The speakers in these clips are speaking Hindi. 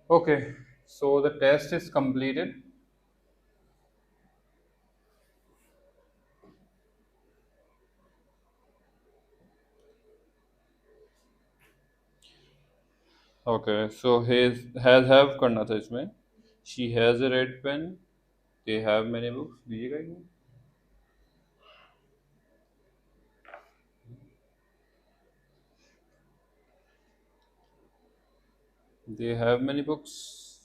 Okay, so the test is completed. Okay, so his has have करना था इसमें. She has a red pen. They have many books. दीजिएगा ही नहीं. They have many books.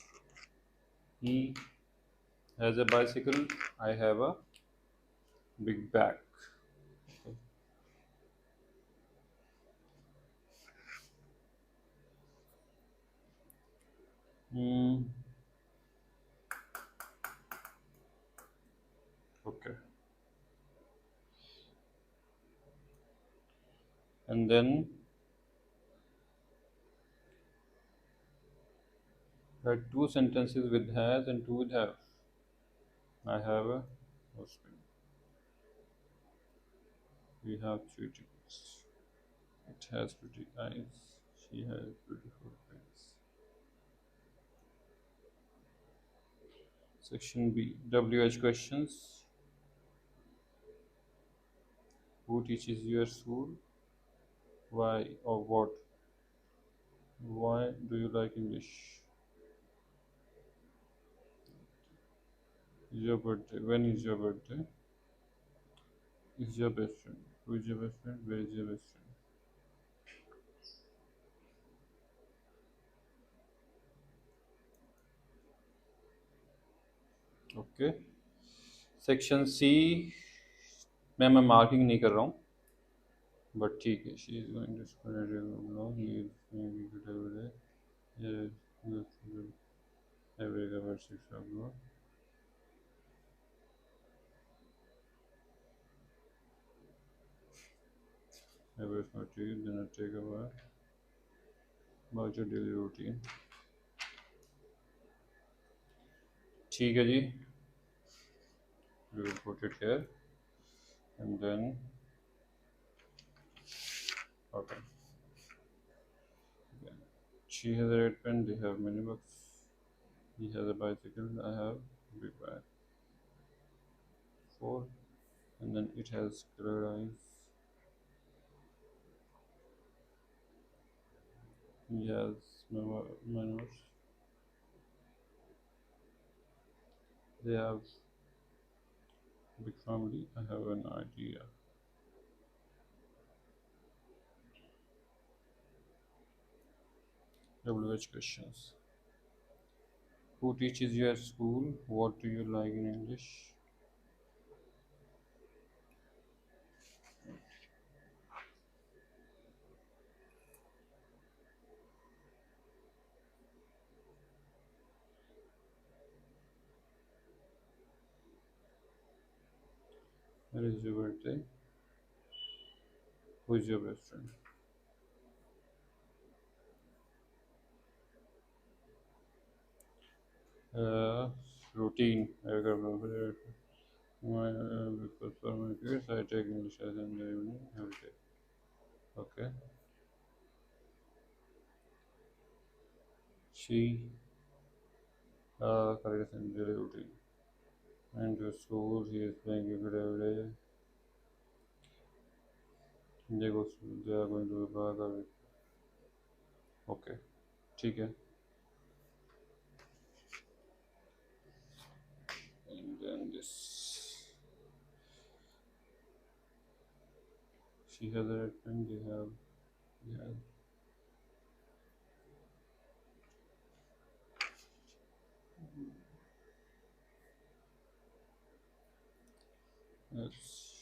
He has a bicycle. I have a big bag. Hmm. Okay. And then write two sentences with has and two with have. I have a husband. We have three tickets. It has pretty eyes. She has beautiful face. Section B. WH questions. Who teaches you at school? Why or what? Why do you like English? Is your birthday? When is your birthday? Is your best friend? Who is your best friend? Where is your best friend? Okay. Section C में मैं मार्किंग नहीं कर रहा हूँ बट ठीक है she is going to school he is going every cover 6 o'clock. I brush my teeth, then I take a bath. About your daily routine. ठीक है जी. We will put it here and then okay. Again. She has a red pen. They have many books. He has a bicycle. I have a big bag. Four. And then it has colored eyes. He has manners. They have big family. I have an idea. WH questions. Who teaches you at school? What do you like in English? Where is your birthday? Who is your best friend? Uh, Routine. Because for my kids, I take English as in the evening every day. Okay. She corrects in daily routine. And to school, he is playing cricket every day. They are going to the park. Okay. ठीक है. And then this. She has a red pen. They have. Yeah. Yes.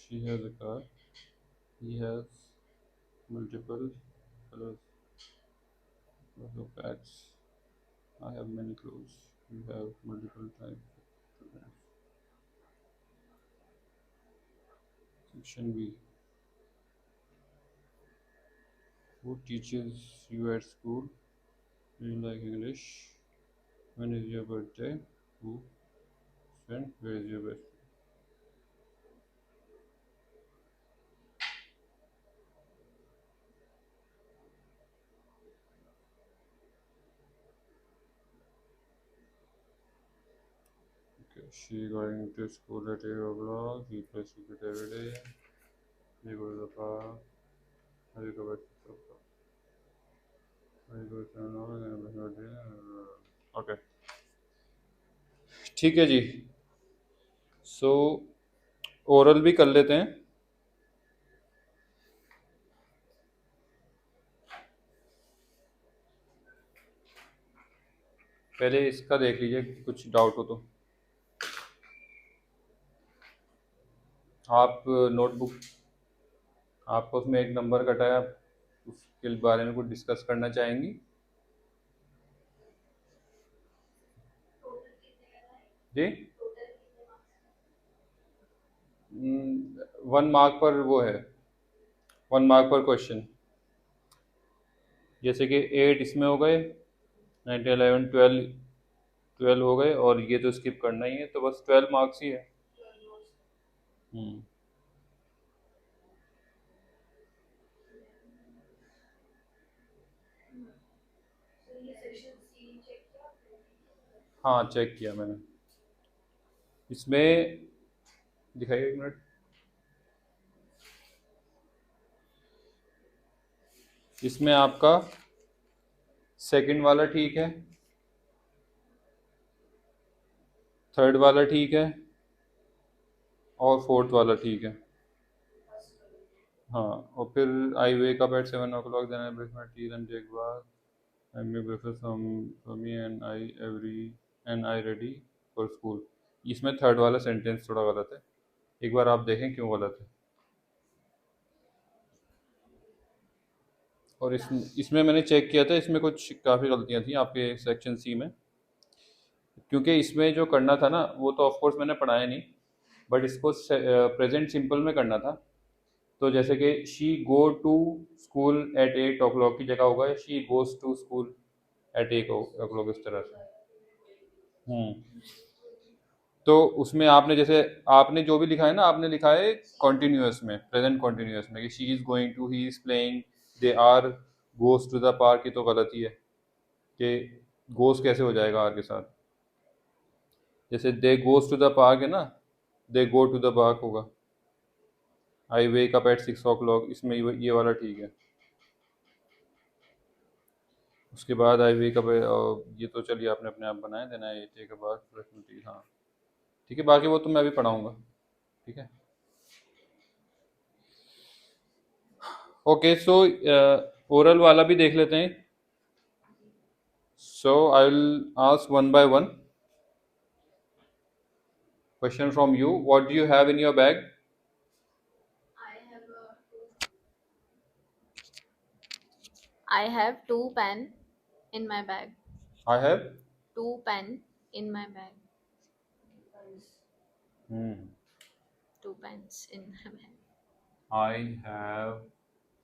She has a car. He has multiple colors of pets. I have many clothes. You have multiple types of children. Section B. Who teaches you at school? Do you like English? When is your birthday? Who? Friend? Where is your best She going to school at 8 o'clock. He plays cricket every day. He goes to the park. He goes to 6 o'clock. He goes to 7 o'clock and brings her dinner. Okay. ठीक है जी. सो ओरल भी कर लेते हैं. पहले इसका देख लीजिए, कुछ डाउट हो तो. आप नोटबुक, आपको उसमें एक नंबर कटा है, आप उसके बारे में कुछ डिस्कस करना चाहेंगी? जी. 1 मार्क पर वो है, 1 मार्क पर क्वेश्चन. जैसे कि 8 इसमें हो गए, 9, 10, 11, 12 हो गए, और ये तो स्किप करना ही है, तो बस 12 मार्क्स ही है. हम्म. हाँ, चेक किया मैंने. इसमें दिखाइए, एक मिनट. इसमें आपका सेकंड वाला ठीक है, थर्ड वाला ठीक है, और फोर्थ वाला ठीक है. हाँ, और फिर I wake up at 7 o'clock, then I brush my teeth and take bath. I make breakfast for me and I ready for school. इसमें थर्ड वाला सेंटेंस थोड़ा गलत है, एक बार आप देखें क्यों गलत है. और इसमें मैंने चेक किया था, इसमें कुछ काफ़ी गलतियाँ थी आपके सेक्शन सी में, क्योंकि इसमें जो करना था ना, वो तो ऑफ कोर्स मैंने पढ़ाया नहीं, बट इसको प्रेजेंट सिंपल में करना था. तो जैसे कि she go to school at 8 o'clock की जगह होगा she goes to school at 8 o'clock, इस तरह से. हम्म. तो उसमें आपने जैसे, आपने जो भी लिखा है ना, आपने लिखा है कॉन्टिन्यूअस में, प्रेजेंट कॉन्टिन्यूअस में, कि she is going to, he is playing, they are goes to the park, की तो गलती है कि गोज कैसे हो जाएगा आर के साथ. जैसे दे गोज टू द पार्क है ना, दे गो टू द पार्क होगा. आई वेक अप एट 6 o'clock, इसमें ये वाला ठीक है. उसके बाद आई वेक अप, ये तो चलिए आपने अपने आप बनाए, देना ये टेक अ बाथ. हाँ ठीक है, बाकी वो तो मैं अभी पढ़ाऊँगा. ठीक है. ओके, सो ओरल वाला भी देख लेते हैं. So I will ask one by one question from you. What do you have in your bag? I have two pen in my bag. I have. Two pen in my bag. Two pens in my bag. I have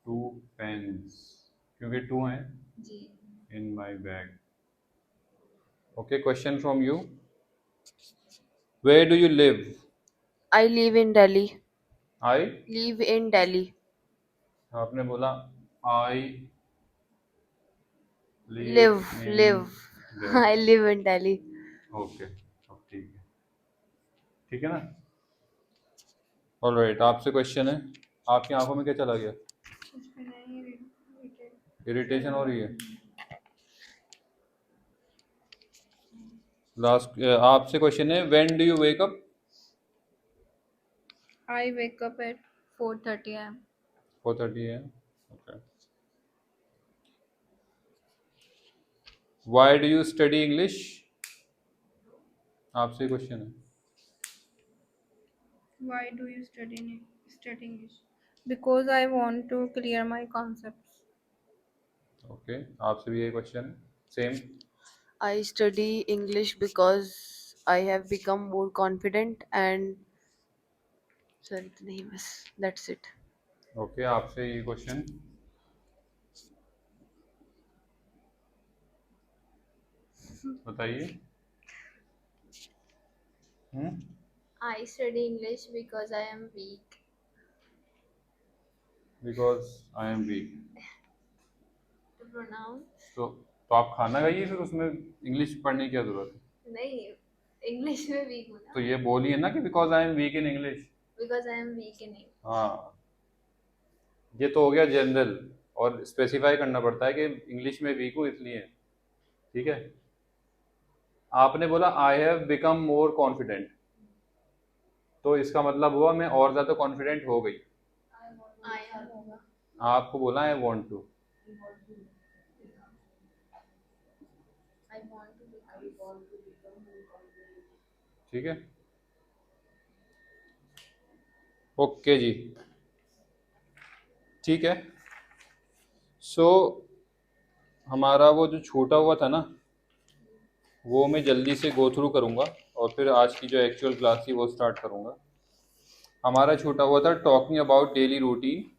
2 pens, क्योंकि 2 हैं जी. In my bag. Okay, question from you. Where do you live? I live in Delhi. I. Live in Delhi. आपने बोला I Live, live in live. I Delhi. live in Delhi. Okay, अब ठीक है. ठीक है ना. ऑलराइट, आपसे क्वेश्चन है. आपकी आंखों में क्या चला गया? इरिटेशन हो रही है. लास्ट आपसे क्वेश्चन है, when do you wake up? I wake up at 4:30 a.m. 4:30 a.m. Okay. Why do you study English? आपसे क्वेश्चन है. Why do you study English? Because I want to clear my concepts. Okay, आपसे भी ये क्वेश्चन है, same. I study English because I have become more confident and sorry the name is that's it. Okay, आपसे ये क्वेश्चन. बताइए. I study English because I am weak. Because I am weak. To pronounce? तो आप खाना खाइए, फिर उसमें इंग्लिश पढ़ने की क्या जरूरत है? नहीं, इंग्लिश में वीक हूँ तो ना, ये बोलिए ना कि because I am weak in English. Because I am weak in English. हाँ, ये तो हो गया जनरल, और स्पेसिफाई करना पड़ता है कि इंग्लिश में वीक हूँ इसलिए। ठीक है, आपने बोला I have become more confident, तो इसका मतलब हुआ मैं और ज़्यादा कॉन्फिडेंट हो गई। आई होगा। आपको बोला I want to. I want to become. ठीक है, ओके जी, ठीक है। सो हमारा वो जो छूटा हुआ था ना, वो मैं जल्दी से गो थ्रू करूँगा और फिर आज की जो एक्चुअल क्लास थी वो स्टार्ट करूँगा। हमारा छूटा हुआ था talking about daily routine.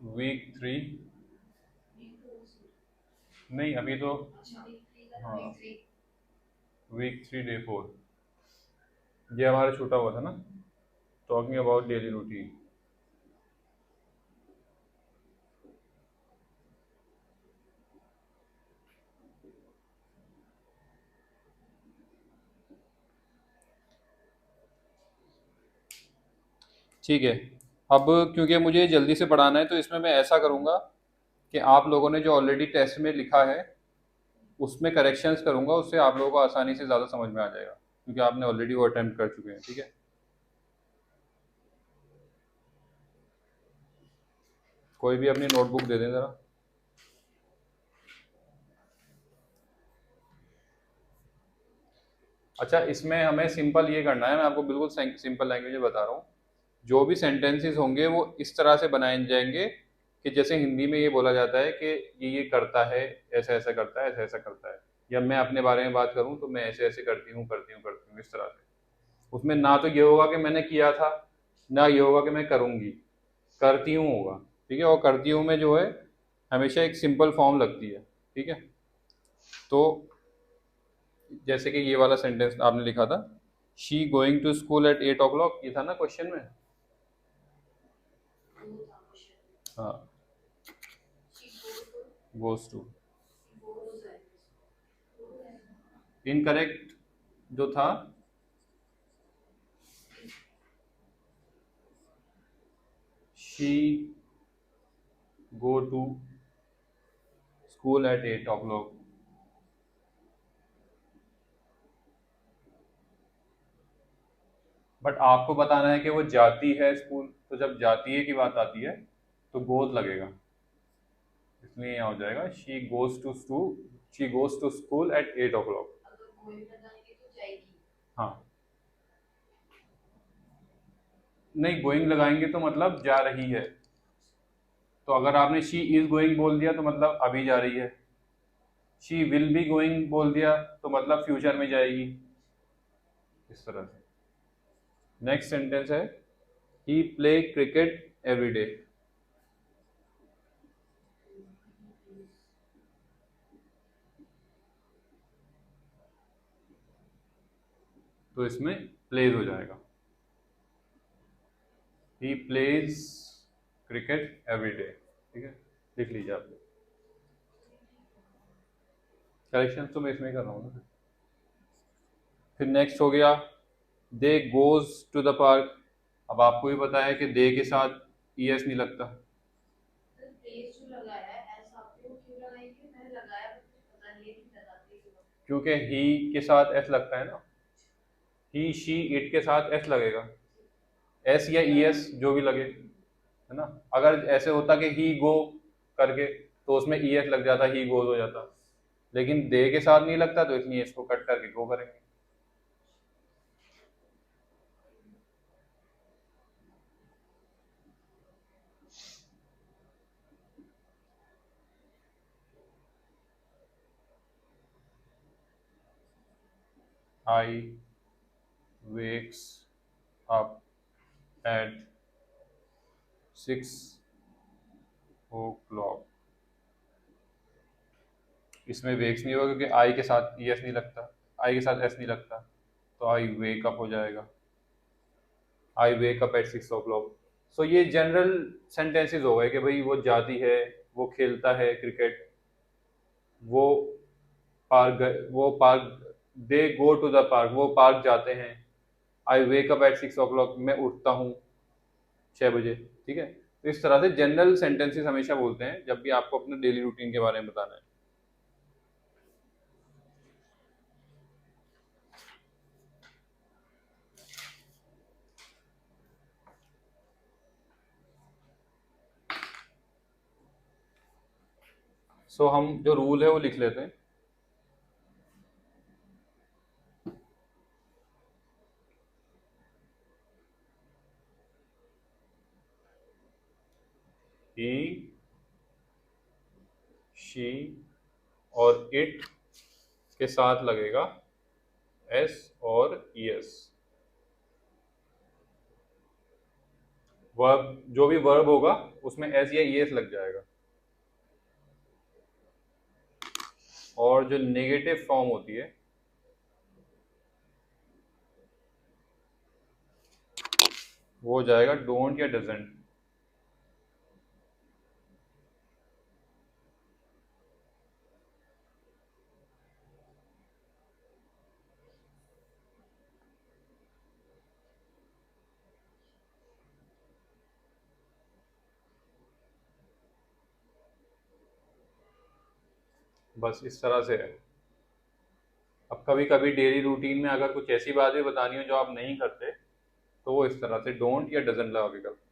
Week 3, नहीं अभी तो, हाँ वीक 3 डे 4, ये हमारा छूटा हुआ था ना, टॉकिंग अबाउट डेली रूटीन। ठीक है, अब क्योंकि मुझे जल्दी से पढ़ाना है तो इसमें मैं ऐसा करूँगा कि आप लोगों ने जो ऑलरेडी टेस्ट में लिखा है उसमें करेक्शंस करूँगा, उससे आप लोगों को आसानी से ज़्यादा समझ में आ जाएगा, क्योंकि आपने ऑलरेडी वो अटेम्प्ट कर चुके हैं। ठीक है, कोई भी अपनी नोटबुक दे दें ज़रा। अच्छा, इसमें हमें सिंपल ये करना है, मैं आपको बिल्कुल सिंपल लैंग्वेज में बता रहा हूँ। जो भी सेंटेंसेस होंगे वो इस तरह से बनाए जाएंगे कि जैसे हिंदी में ये बोला जाता है कि ये करता है, ऐसा ऐसा करता है, ऐसा ऐसा करता है, या मैं अपने बारे में बात करूँ तो मैं ऐसे ऐसे करती हूँ करती हूँ करती हूँ, इस तरह से। उसमें ना तो ये होगा कि मैंने किया था, ना ये होगा कि मैं करूँगी, करती हूँ होगा। ठीक है, और करती हूँ में जो है हमेशा एक सिंपल फॉर्म लगती है। ठीक है, तो जैसे कि ये वाला सेंटेंस आपने लिखा था, she going to school at 8 o'clock, ये था ना क्वेश्चन में। हाँ, गोज टू, इनकरेक्ट जो था she go to school at 8 o'clock। But आपको बताना है कि वो जाती है स्कूल, तो जब जाती है की बात आती है तो गोज लगेगा, इसलिए यहाँ हो जाएगा she goes to school at 8 o'clock। हाँ, नहीं गोइंग लगाएंगे तो मतलब जा रही है, तो अगर आपने शी इज गोइंग बोल दिया तो मतलब अभी जा रही है, शी विल बी गोइंग बोल दिया तो मतलब फ्यूचर में जाएगी, इस तरह से। नेक्स्ट सेंटेंस है ही प्ले क्रिकेट एवरी डे, तो इसमें प्लेज हो जाएगा, he plays cricket every day. ठीक है, लिख लीजिए आप। करेक्शन तो मैं इसमें ही कर रहा हूँ ना। फिर नेक्स्ट हो गया दे गोज टू द पार्क। अब आपको भी पता है कि दे के साथ ई एस नहीं लगता, क्योंकि ही के साथ एस लगता है ना, ही शी इट के साथ एस लगेगा, एस या ई एस जो भी लगे, है ना। अगर ऐसे होता कि ही गो करके तो उसमें ई एस लग जाता, ही गोज हो जाता, लेकिन दे के साथ नहीं लगता तो इसलिए इसको कट करके गो करेंगे। आई wakes up at 6 o'clock, इसमें वेक्स नहीं होगा क्योंकि आई के साथ ई एस नहीं लगता, आई के साथ एस नहीं लगता, तो आई वेक अप हो जाएगा, आई वेक अप एट 6 o'clock। सो ये जनरल सेंटेंसेस हो गए कि भाई वो जाती है, वो खेलता है क्रिकेट, वो वो park they go to the park, वो पार्क जाते हैं। I wake up eight 6 o'clock, मैं उठता हूँ 6 बजे। ठीक है, तो इस तरह से जनरल सेंटेंसेस हमेशा बोलते हैं जब भी आपको अपने डेली रूटीन के बारे में बताना है। सो हम जो रूल है वो लिख लेते हैं। ही, शी और इट के साथ लगेगा एस और ईएस। वर्ब, जो भी वर्ब होगा उसमें एस या ईएस लग जाएगा। और जो नेगेटिव फॉर्म होती है वो हो जाएगा डोंट या डजंट। बस इस तरह से है। अब कभी कभी डेली रूटीन में अगर कुछ ऐसी बातें बतानी हो जो आप नहीं करते, तो वो इस तरह से डोंट या डजंट लगा के करते।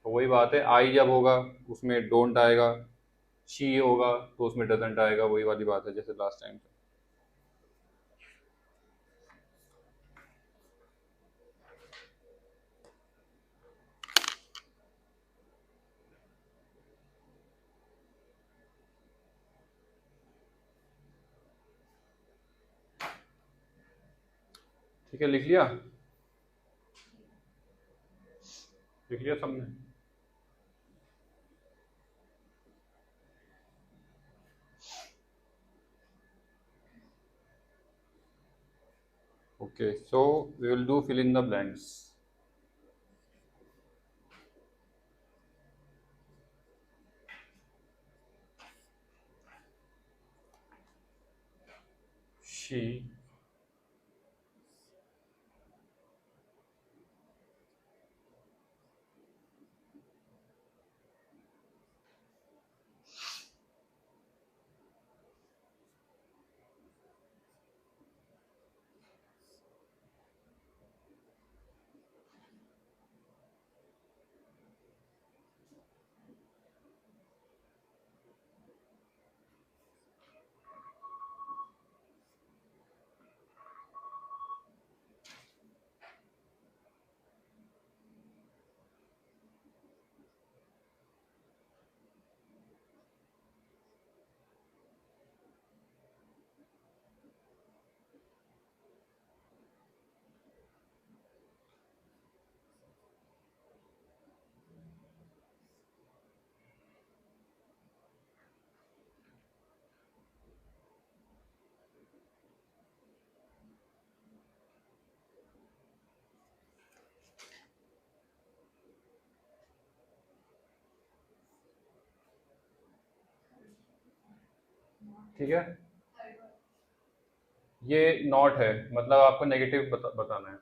तो वही बात है, आई जब होगा उसमें डोंट आएगा, शी होगा तो उसमें डजंट आएगा। वही वाली बात है जैसे लास्ट टाइम। ठीक है, लिख लिया? लिख लिया सबने? Okay, so we will do fill in the blanks. She, ठीक है। ये नॉट है, मतलब आपको नेगेटिव बताना है।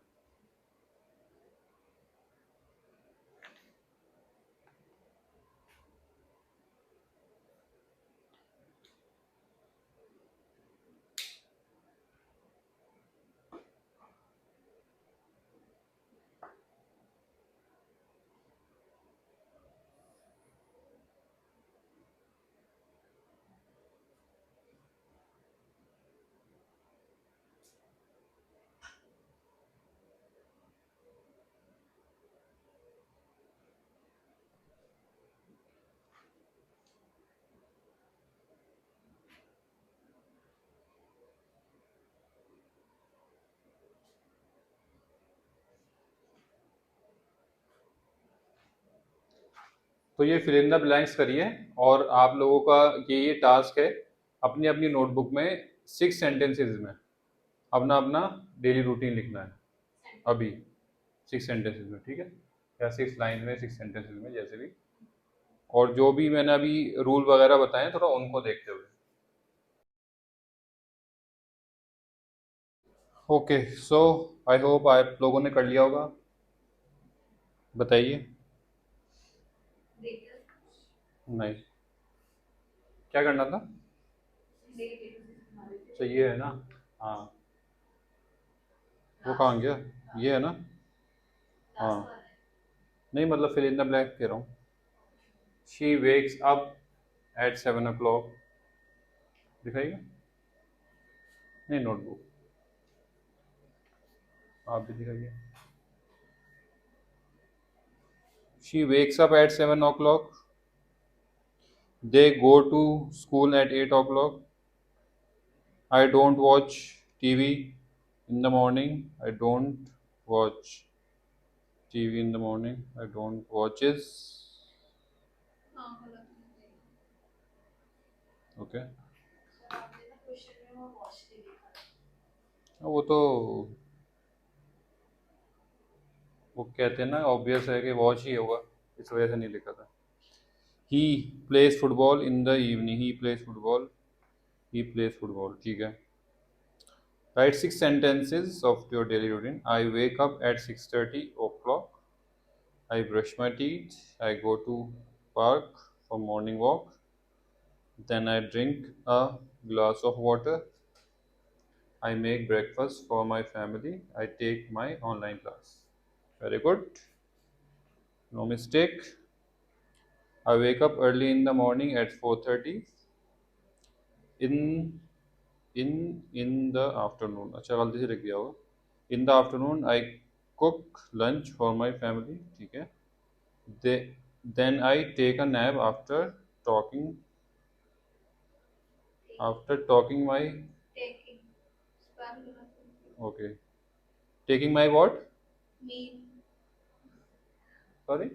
तो ये फिल इन द ब्लैंक्स करिए, और आप लोगों का ये टास्क है अपनी अपनी नोटबुक में 6 सेंटेंसेस में अपना अपना डेली रूटीन लिखना है। अभी 6 सेंटेंसेस में, ठीक है, या 6 लाइन में, 6 सेंटेंसेस में, जैसे भी। और जो भी मैंने अभी रूल वगैरह बताए थोड़ा उनको देखते हुए। ओके, सो आई होप आप लोगों ने कर लिया होगा। बताइए। नहीं, क्या करना था? तो ये है ना, हाँ, वो कहाँ गया? ये है ना, हाँ, नहीं मतलब फिल इन द ब्लैंक कह रहा हूँ। She wakes up at 7 o'clock। दिखाइए, नहीं नोटबुक, आप भी दिखाइए। She wakes up at 7 o'clock। They go to school at 8 o'clock. I don't watch TV in the morning. I don't watch TV in the morning. I don't watches. Okay. वो तो वो कहते हैं ना, ऑब्वियस है कि वॉच ही होगा, इस वजह से नहीं लिखा था। He plays football in the evening. He plays football. He plays football, ठीक है। Write 6 sentences of your daily routine. I wake up at 6:30 o'clock. I brush my teeth. I go to park for morning walk. Then I drink a glass of water. I make breakfast for my family. I take my online class. Very good. No mistake. I wake up early in the morning at 4:30. In in the afternoon. अच्छा गलती से लिख दिया होगा. In the afternoon I cook lunch for my family. ठीक है. They, then I take a nap after talking my, okay, taking my what? Sorry,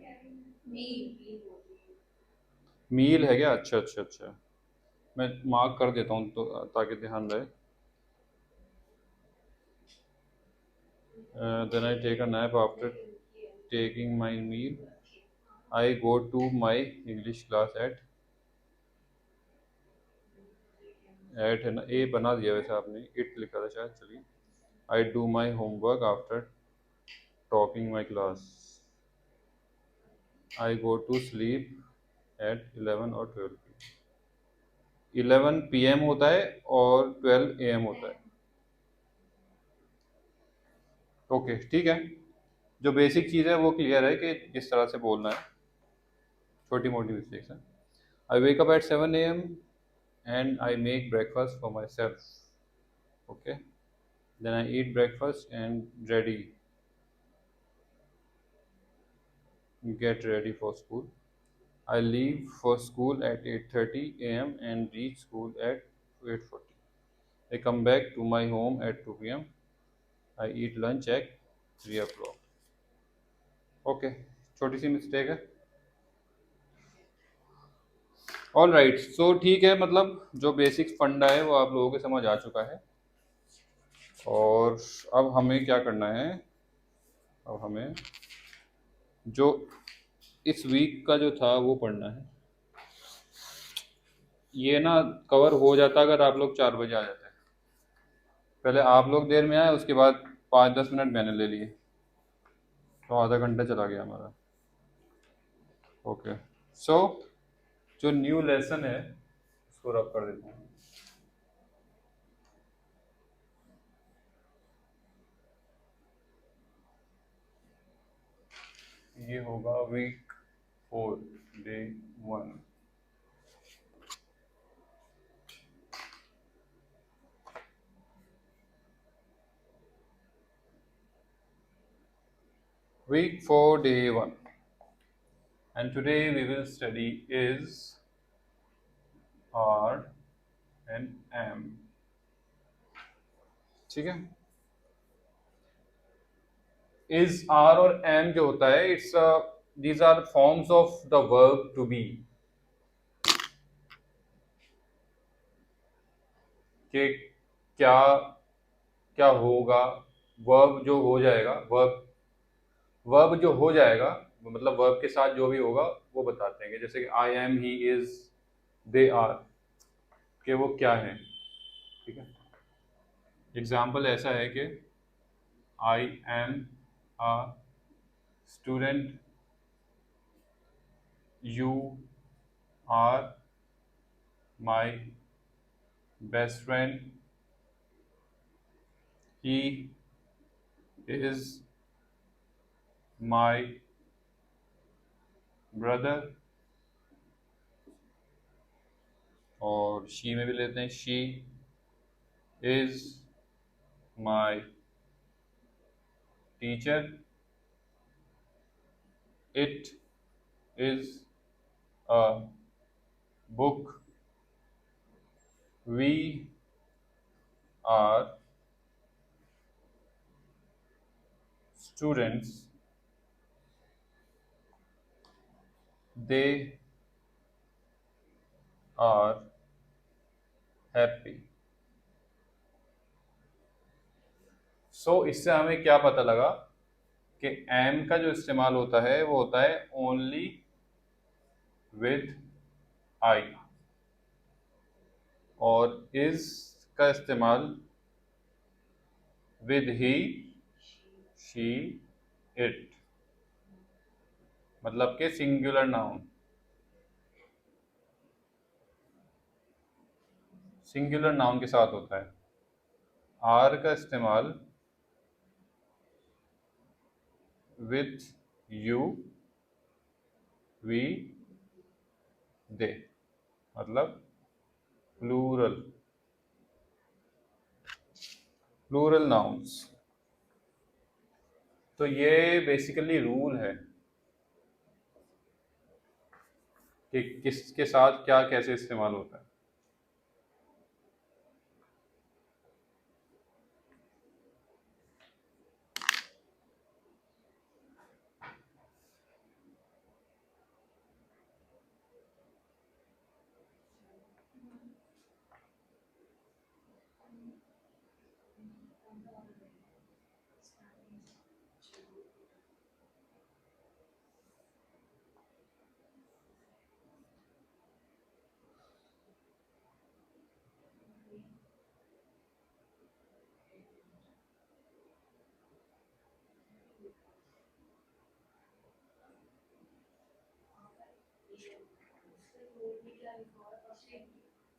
मील है क्या? अच्छा अच्छा अच्छा, मैं मार्क कर देता हूँ तो ताकि ध्यान रहे। then I take a nap after taking my meal. I go to my English class at है ना, ए बना दिया वैसे आपने, इट लिखा था शायद, चलिए। I do my homework after talking my class. I go to sleep at 11 or 12 p.m. 11 p.m. होता है और 12 a.m. होता है। ओके, ठीक है। जो बेसिक चीज़ है वो क्लियर है कि किस तरह से बोलना है, छोटी मोटी मिस्टेक्स हैं। I wake up at 7 a.m. and I make breakfast for myself. Okay, then I eat breakfast and get ready for school. I leave for school at 8:30 a.m. and reach school at 8:40. I come back to my home at 2 p.m. I eat lunch at 3 o'clock. Okay, छोटी सी मिस्टेक है। ऑल राइट, सो ठीक है, मतलब जो बेसिक फंडा है वो आप लोगों को समझ आ चुका है। और अब हमें क्या करना है? अब हमें जो इस वीक का जो था वो पढ़ना है। ये ना कवर हो जाता अगर आप लोग 4 बजे आ जाते। पहले आप लोग देर में आए, उसके बाद 5-10 मिनट मैंने ले लिए, तो आधा घंटा चला गया हमारा। ओके, सो जो न्यू लेसन है उसको रब कर देते हैं। ये होगा week 4 day 1। Week 4 day 1, and today we will study is, R and M। ठीक है। is, R और M जो होता है, it's these are forms of the verb to be। कि क्या क्या होगा, वर्ब जो हो जाएगा, वर्ब जो हो जाएगा, मतलब वर्ब के साथ जो भी होगा वो बताते हैं, जैसे कि I am, he is, they are, कि वो क्या है। ठीक है, एग्जाम्पल ऐसा है कि I am a student, you are my best friend, he is my brother, और शी में भी लेते हैं, she is my teacher, it is a book, we are students, they are happy। इससे हमें क्या पता लगा कि एम का जो इस्तेमाल होता है वो होता है ओनली विद आई, और इज का इस्तेमाल विद ही, शी, इट, मतलब कि सिंगुलर नाउन, सिंगुलर नाउन के साथ होता है। आर का इस्तेमाल विथ यू, वी, दे, मतलब प्लूरल, प्लूरल नाउन्स। तो ये बेसिकली रूल है कि किसके साथ क्या कैसे इस्तेमाल होता है।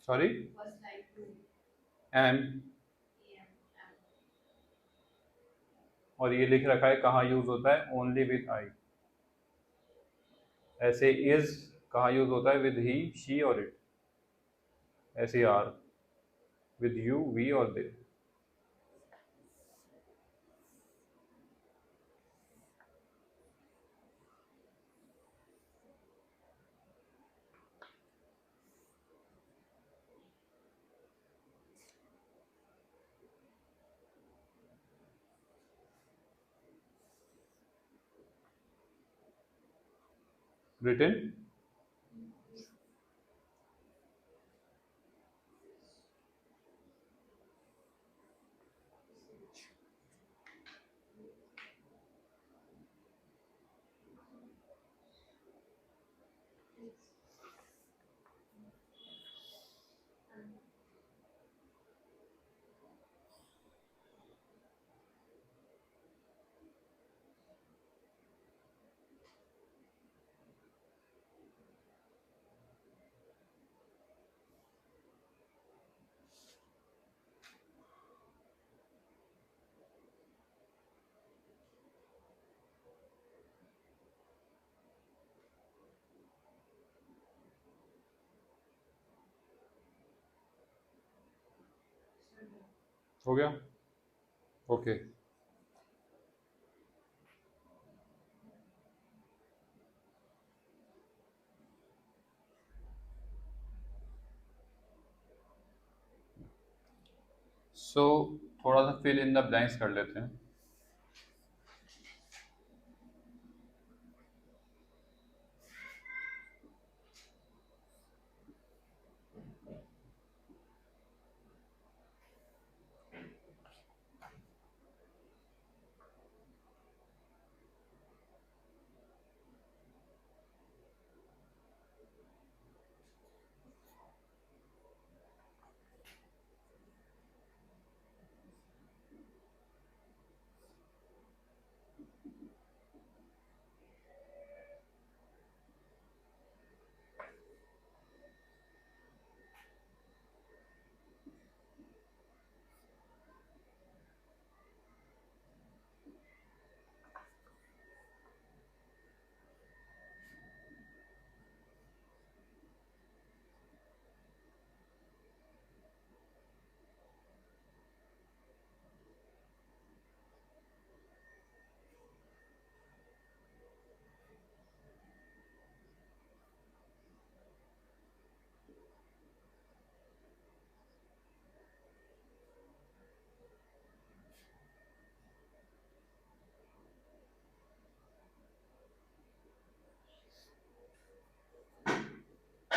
सॉरी, एम, और ये लिख रखा है कहाँ यूज होता है, ओनली विद आई। ऐसे इज कहाँ यूज होता है, विद ही, शी और इट। ऐसे आर विद यू, वी और दे। रिटन, हो गया, ओके। सो थोड़ा सा फिल इन द ब्लैंक्स कर लेते हैं।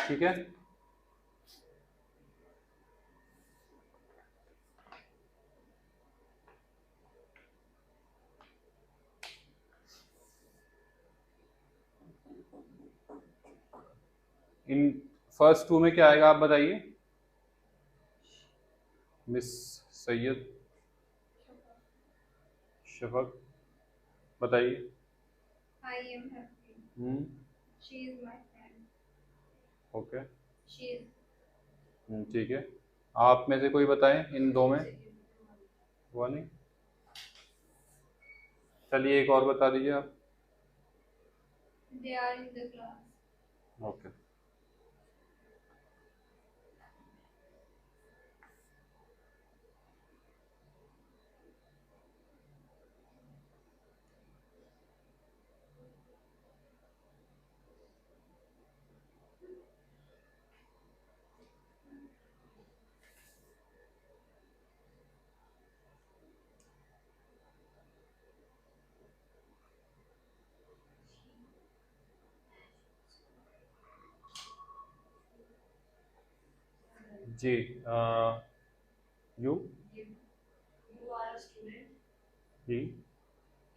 ठीक है। इन फर्स्ट टू में क्या आएगा आप बताइए। मिस सैयद, शफक, बताइए। I am happy. Hmm, She is my friend. Okay, She is ठीक है। आप में से कोई बताएं इन दो में। हुआ नहीं, चलिए एक और बता दीजिए आप। they are in the class. Okay, जी। You, You are a student. जी,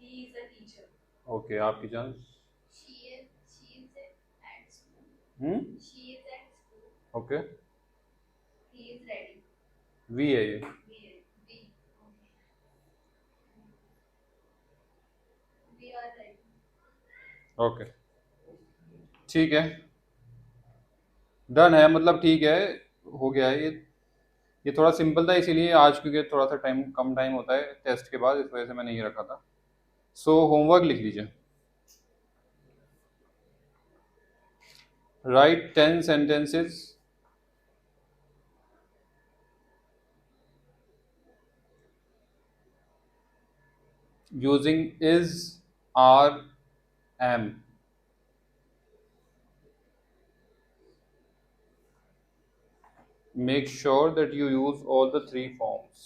He is a teacher. Okay, आपकी chance. She is at school. Hmm, She is at school. Okay, He is ready. We है ये। We. We are ready. Okay, ठीक है, डन है, मतलब ठीक है, हो गया है ये थोड़ा सिंपल था, इसीलिए आज क्योंकि थोड़ा सा टाइम कम टाइम होता है टेस्ट के बाद, इस वजह से मैंने ये रखा था। सो होमवर्क लिख लीजिए। Right 10 sentences using is, are, am. Make sure that you use all the three forms.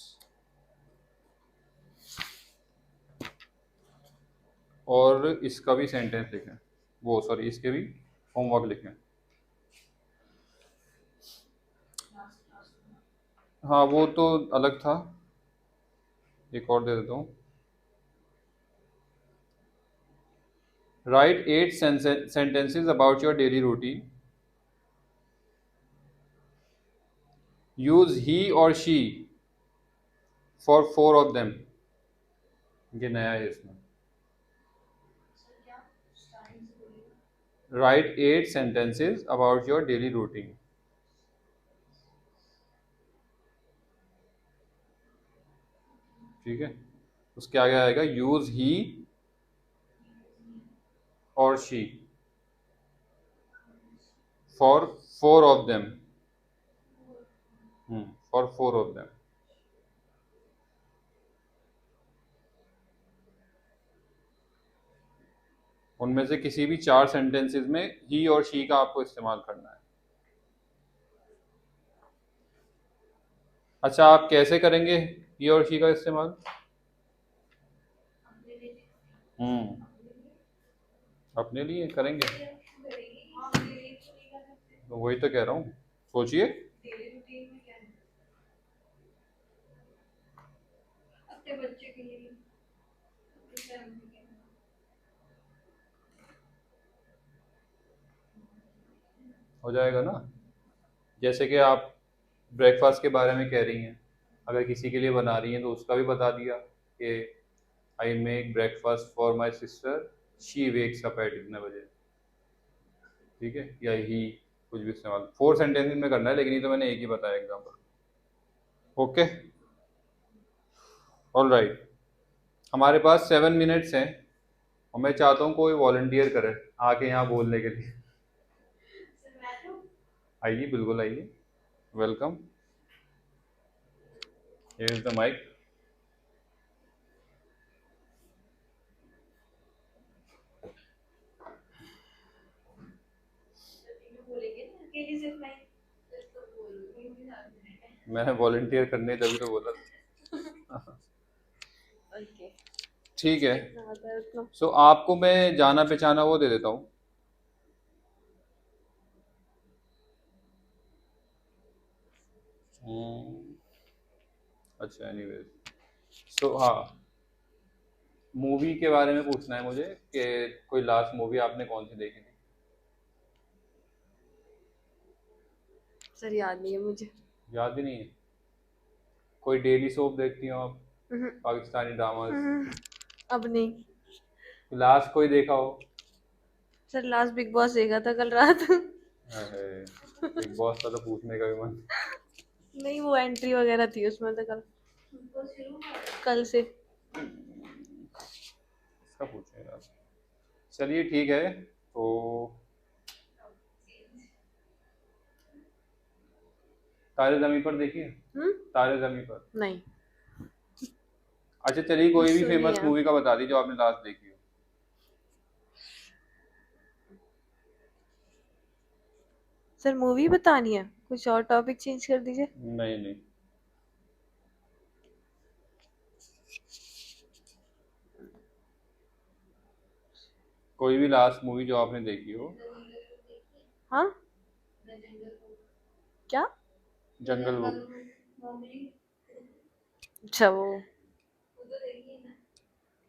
और इसका भी सेंटेंस लिखें, वो सॉरी इसके भी होमवर्क लिखें। हाँ वो तो अलग था, एक और दे देता हूँ। Write 8 sentences about your daily routine. Use he or she for 4 of them. ये नया है इसमें। Write 8 sentences about your daily routine. ठीक है, उसके आगे आएगा यूज ही और she for 4 of them. For 4 of them. उनमें से किसी भी 4 सेंटेंसेस में ही और शी का आपको इस्तेमाल करना है। अच्छा, आप कैसे करेंगे ही और शी का इस्तेमाल? अपने लिए करेंगे, तो वही तो कह रहा हूँ, सोचिए। अपने बच्चे के लिए, अपनी फैमिली के लिए। हो जाएगा ना, जैसे कि आप ब्रेकफास्ट के बारे में कह रही हैं, अगर किसी के लिए बना रही हैं तो उसका भी बता दिया कि I make breakfast for my sister, she wakes up at इतने बजे। ठीक है, या ही कुछ भी इस्तेमाल 4 सेंटेंसेस में करना है, लेकिन ये तो मैंने एक ही बताया एग्जाम्पल। Okay, all right. हमारे पास 7 मिनट्स हैं और मैं चाहता हूँ कोई वॉलंटियर करे आके यहाँ बोलने के लिए। आइए, बिल्कुल आइए, welcome. Here is the mic. मैंने वॉलंटियर करने तभी तो बोला। Okay. ठीक है, जितना आता है उतना। सो आपको मैं जाना पहचाना वो दे देता हूँ। हम्म, अच्छा एनीवेज, सो हाँ, मूवी के बारे में पूछना है मुझे कि कोई लास्ट मूवी आपने कौन सी देखी थी? सर याद नहीं है मुझे। याद ही नहीं है? कोई डेली सोप देखती हो आप? हम्म, पाकिस्तानी ड्रामास? अब नहीं। लास्ट कोई देखा हो? सर लास्ट बिग बॉस देखा था कल रात। अरे, बिग बॉस का तो पूछने का भी मन। नहीं, वो एंट्री वगैरह थी उसमें तो कल कल से। इसका पूछेगा। चलिए ठीक है, तो तारे जमीन पर देखिए। हम्म। तारे जमीन पर। नहीं, अच्छा चलिए, कोई भी सुनी फेमस है। मूवी का बता दीजिए जो आपने लास्ट देखी हो। सर मूवी बतानी है, कुछ और टॉपिक चेंज कर दीजिए। नहीं नहीं, कोई भी लास्ट मूवी जो आपने देखी हो। हाँ, क्या? जंगल बुक। अच्छा, वो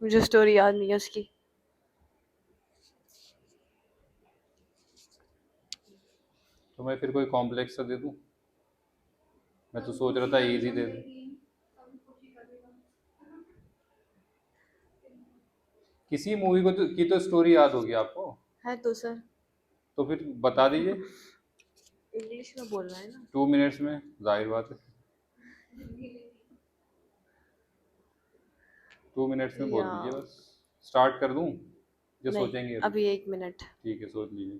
मुझे स्टोरी याद नहीं है उसकी। तो मैं फिर कोई कॉम्प्लेक्स सा दे दूं? मैं तो सोच रहा था इजी दे दूं। किसी मूवी को की तो स्टोरी याद होगी आपको। है तो सर। तो फिर बता दीजिए। इंग्लिश में बोलना है ना। 2 मिनट्स में, जाहिर बात है। 2 मिनट्स में बोल या दीजिए बस। स्टार्ट कर दूं? जो नहीं, सोचेंगे अभी। अभी 1 मिनट। ठीक है, सोच लीजिए।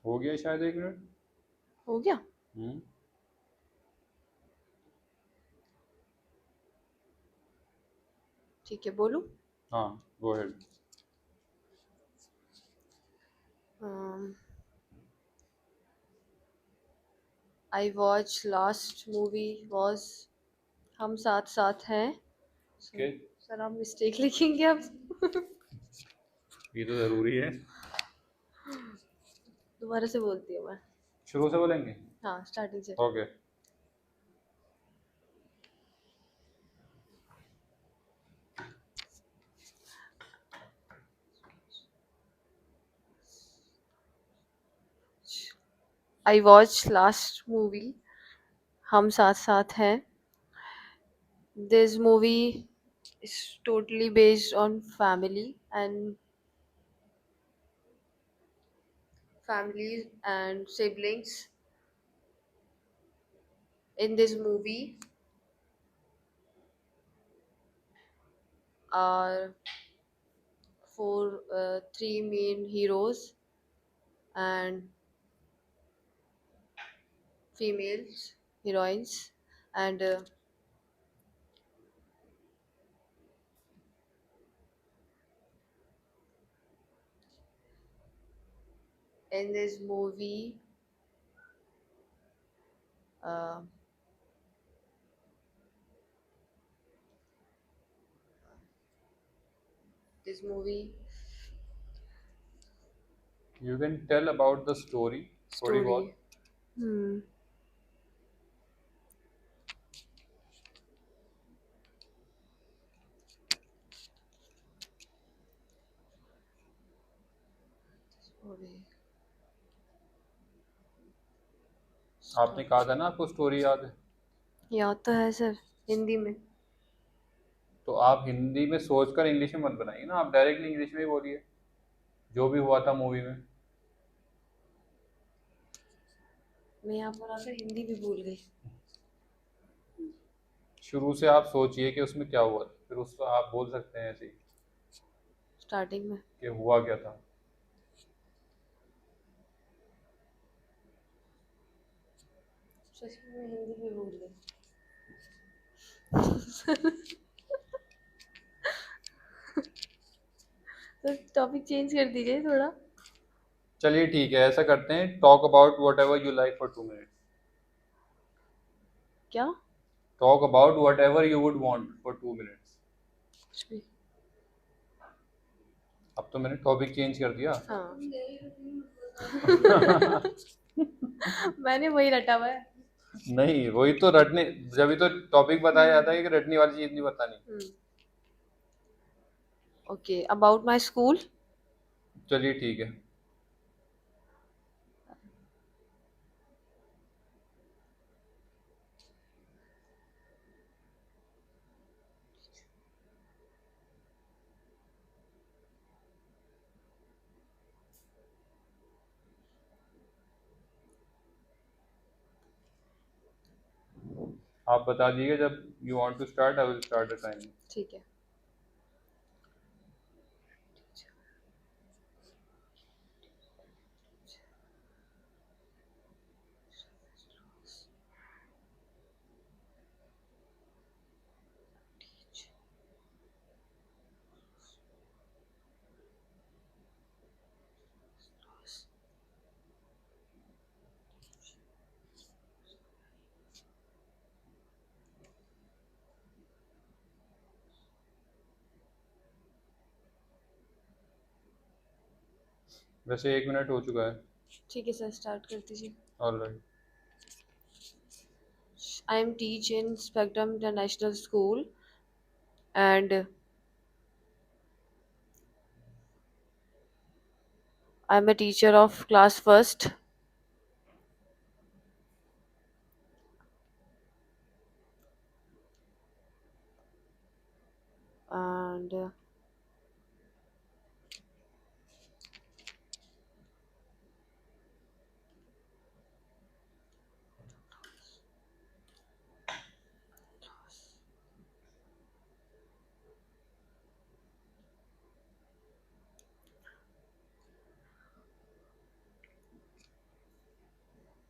हो गया शायद 1 मिनट। हो गया। हम्म। ठीक है, बोलूं? हाँ, go ahead. I watch last movie was हम साथ साथ हैं। ओके, सर आप मिस्टेक लिखेंगे अब। ये तो जरूरी है। दोबारा से बोलती हूँ मैं। शुरू से बोलेंगे? हाँ, स्टार्टिंग से। Okay. I watch last movie हम साथ साथ हैं। This movie is totally based on families and siblings. In this movie are three main heroes and females heroines, and in this movie uh, this movie You can tell about the story, थोड़ी बहुत। story. Hmm. Story. आपने कहा था ना आपको स्टोरी याद है। याद तो है सर, हिंदी में। तो आप हिंदी में सोचकर इंग्लिश में मत बनाइए ना, आप डायरेक्टली इंग्लिश में ही बोलिए जो भी हुआ था मूवी में। मैं यहाँ पर आकर हिंदी भी भूल गई। शुरू से आप सोचिए कि उसमें क्या हुआ था, फिर उसको आप बोल सकते हैं ऐसे ही। स्टार्टिंग में। कि हुआ क्या था? सच में मैं हिंदी में भूल गई। तो टॉपिक चेंज कर दीजिए थोड़ा। चलिए ठीक है, ऐसा करते हैं, talk about whatever you like for 2 minutes. क्या? Talk about whatever you would want for 2 minutes. कुछ भी। अब तो मैंने टॉपिक चेंज कर दिया। हाँ। मैंने वही रटा हुआ है। नहीं, वही तो रटने, जब भी तो टॉपिक बताया जाता है कि रटने वाली चीज नहीं बतानी। Okay, about my school. चलिए ठीक है। आप बता दीजिए जब you want to start, I will start the time. ठीक है। वैसे 1 मिनट हो चुका है। ठीक है सर, स्टार्ट कर दीजिए। Alright. I am teach in Spectrum International School and I am a teacher of class first and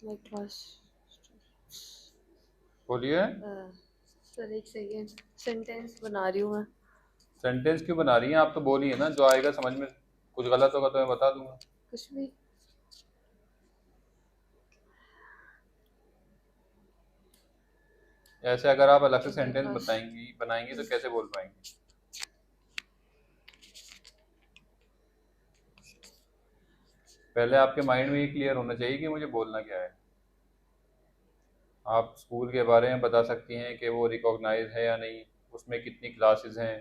my class बोलिए। सर एक सेकेंड, सेंटेंस बना रही हूँ मैं। सेंटेंस क्यों बना रही हैं? आप तो बोलिए ना, जो आएगा समझ में। कुछ गलत होगा तो मैं बता दूंगा। कुछ भी। ऐसे अगर आप अलग से Okay, सेंटेंस बस। बनाएंगी तो कैसे बोल पाएंगी? पहले आपके माइंड में ये क्लियर होना चाहिए कि मुझे बोलना क्या है। आप स्कूल के बारे में बता सकती हैं कि वो रिकॉग्नाइज है या नहीं, उसमें कितनी क्लासेस हैं,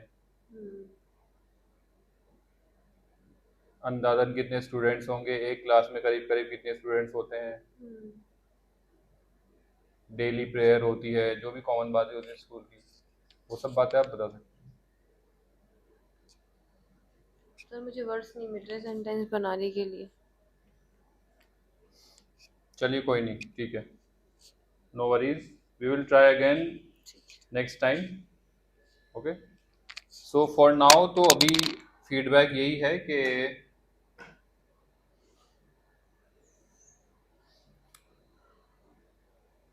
अंदाजन कितने स्टूडेंट्स होंगे, एक क्लास में करीब करीब कितने स्टूडेंट्स होते हैं, डेली प्रेयर होती है, जो भी कॉमन बातें होती हैं स्कूल की, वो सब बातें आप बता सकते हैं। सर मुझे वर्ड्स नहीं मिल रहे सेंटेंस बनाने के लिए। चलिए कोई नहीं, ठीक है, no worries, we will try again next time. Okay, so for now तो अभी फीडबैक यही है कि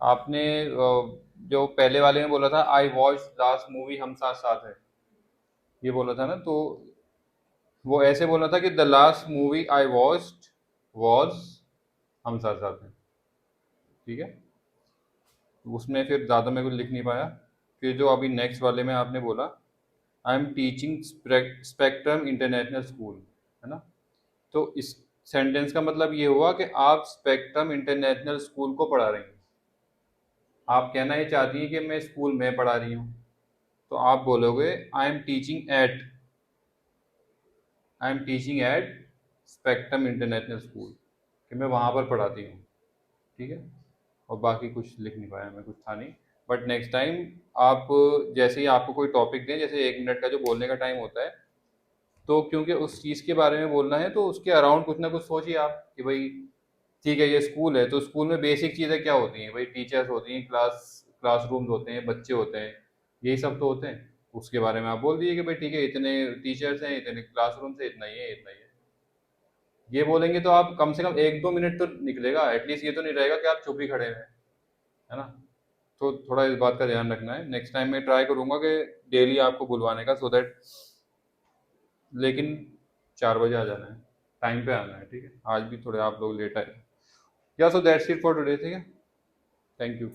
आपने जो पहले वाले में बोला था आई वॉच लास्ट मूवी हम साथ साथ है, ये बोला था ना, तो वो ऐसे बोला था कि the last movie I watched was हम साथ साथ हैं। ठीक है, उसमें फिर ज़्यादा मैं कुछ लिख नहीं पाया। फिर जो अभी नेक्स्ट वाले में आपने बोला I am teaching spectrum international school, है ना, तो इस सेंटेंस का मतलब ये हुआ कि आप स्पेक्ट्रम इंटरनेशनल स्कूल को पढ़ा रही हैं। आप कहना ये चाहती हैं कि मैं स्कूल में पढ़ा रही हूँ, तो आप बोलोगे I am teaching eight spectrum international school, कि मैं वहाँ पर पढ़ाती हूँ। ठीक है, और बाकी कुछ लिख नहीं पाया मैं, कुछ था नहीं। बट नेक्स्ट टाइम आप जैसे ही आपको कोई टॉपिक दें, जैसे 1 मिनट का जो बोलने का टाइम होता है, तो क्योंकि उस चीज़ के बारे में बोलना है तो उसके अराउंड कुछ ना कुछ सोचिए आप कि भाई ठीक है ये स्कूल है, तो स्कूल में बेसिक चीज़ें क्या होती हैं भाई, टीचर्स होती हैं, क्लासरूम्स होते हैं, बच्चे होते हैं, यही सब तो होते हैं। उसके बारे में आप बोल दिए कि भाई ठीक है, इतने टीचर्स हैं, इतने क्लासरूम से, इतना ही है, इतना ही है। ये बोलेंगे तो आप कम से कम 1-2 मिनट तो निकलेगा एटलीस्ट, ये तो नहीं रहेगा कि आप चुप ही खड़े हैं, है ना। तो थोड़ा इस बात का ध्यान रखना है, नेक्स्ट टाइम मैं ट्राई करूंगा कि डेली आपको बुलवाने का, सो दैट, लेकिन 4 बजे आ जाना है, टाइम पे आना है, ठीक है। आज भी थोड़े आप लोग लेट आए, या so that's it for today, ठीक है। Thank you.